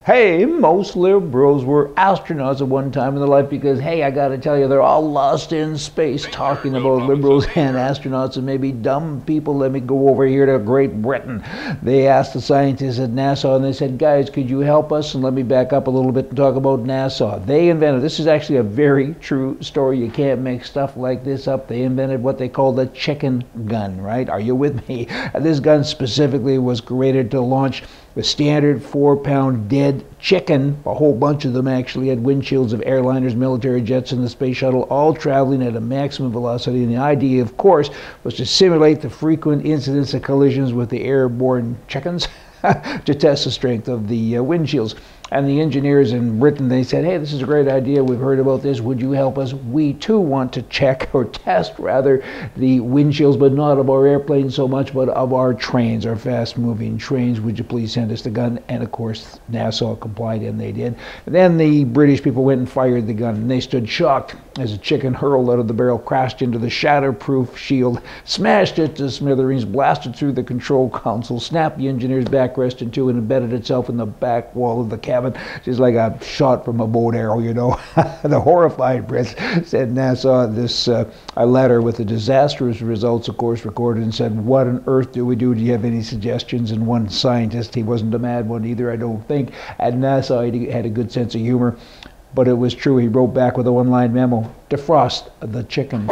Hey, most liberals were astronauts at one time in their life because, hey, I gotta tell you, they're all lost in space talking about liberals and astronauts and maybe dumb people. Let me go over here to Great Britain. They asked the scientists at NASA and they said, guys, could you help us? And let me back up a little bit and talk about NASA. They invented, this is actually a very true story. You can't make stuff like this up. They invented what they call the chicken gun, right? Are you with me? This gun specifically was created to launch the standard 4-pound dead chicken. A whole bunch of them actually had windshields of airliners, military jets, and the space shuttle, all traveling at a maximum velocity. And the idea, of course, was to simulate the frequent incidents of collisions with the airborne chickens to test the strength of the windshields. And the engineers in Britain, they said, hey, this is a great idea. We've heard about this. Would you help us? We too want to check, or test rather, the windshields, but not of our airplanes so much, but of our trains, our fast-moving trains. Would you please send us the gun? And of course, NASA complied, and they did. And then the British people went and fired the gun, and they stood shocked as a chicken hurled out of the barrel, crashed into the shatterproof shield, smashed it to smithereens, blasted through the control console, snapped the engineer's backrest in two, and embedded itself in the back wall of the cabin, just like a shot from a bow and arrow, you know. The horrified Brits said NASA this a letter with the disastrous results, of course, recorded, and said, what on earth do we do? Do you have any suggestions? And one scientist, he wasn't a mad one either, I don't think, at NASA, he had a good sense of humor, but it was true. He wrote back with a one-line memo: defrost the chicken.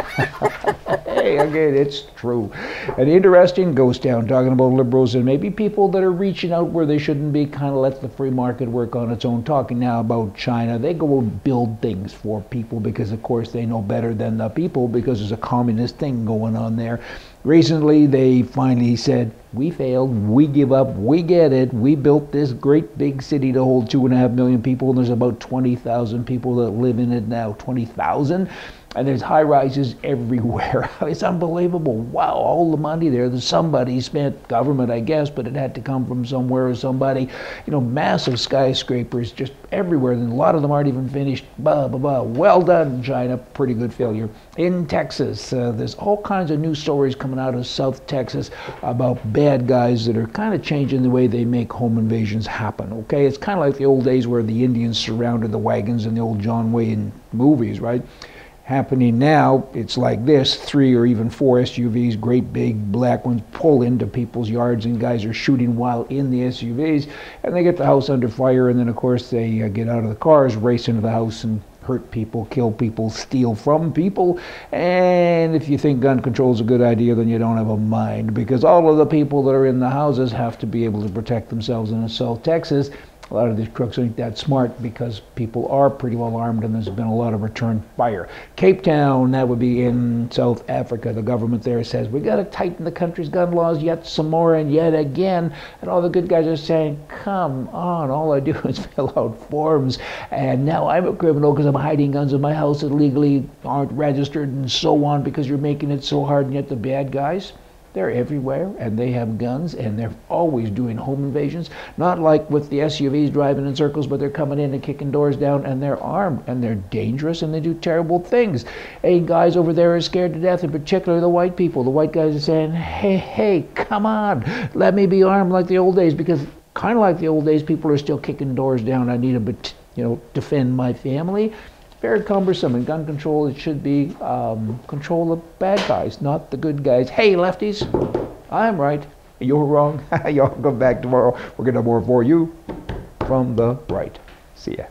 Hey, again, it's true. An interesting ghost town talking about liberals and maybe people that are reaching out where they shouldn't be, kind of lets the free market work on its own. Talking now about China. They go and build things for people because, of course, they know better than the people because there's a communist thing going on there. Recently, they finally said, we failed, we give up, we get it. We built this great big city to hold 2.5 million people, and there's about 20,000 people that live in it now. 20,000? And there's high-rises everywhere. It's unbelievable. Wow, all the money there. There's somebody spent, government, I guess, but it had to come from somewhere or somebody. You know, massive skyscrapers just everywhere, and a lot of them aren't even finished. Blah, blah, blah. Well done, China. Pretty good failure. In Texas, there's all kinds of new stories coming out of South Texas about bad guys that are kind of changing the way they make home invasions happen, okay? It's kind of like the old days where the Indians surrounded the wagons in the old John Wayne movies, right? Happening now, it's like this: 3 or even 4 SUVs, great big black ones, pull into people's yards, and guys are shooting while in the SUVs, and they get the house under fire, and then of course they get out of the cars, race into the house, and hurt people, kill people, steal from people. And if you think gun control is a good idea, then you don't have a mind, because all of the people that are in the houses have to be able to protect themselves. And in South Texas, a lot of these crooks aren't that smart because people are pretty well armed, and there's been a lot of return fire. Cape Town, that would be in South Africa. The government there says, we got to tighten the country's gun laws yet some more and yet again. And all the good guys are saying, come on, all I do is fill out forms. And now I'm a criminal because I'm hiding guns in my house that legally aren't registered and so on, because you're making it so hard. And yet the bad guys, they're everywhere, and they have guns, and they're always doing home invasions. Not like with the SUVs driving in circles, but they're coming in and kicking doors down, and they're armed, and they're dangerous, and they do terrible things. Hey, guys over there are scared to death, in particular the white people. The white guys are saying, hey, come on, let me be armed like the old days, because kind of like the old days, people are still kicking doors down. I need to, defend my family. Very cumbersome. In gun control, it should be control the bad guys, not the good guys. Hey, lefties, I'm right, you're wrong. Y'all come back tomorrow. We're going to have more for you from the right. See ya.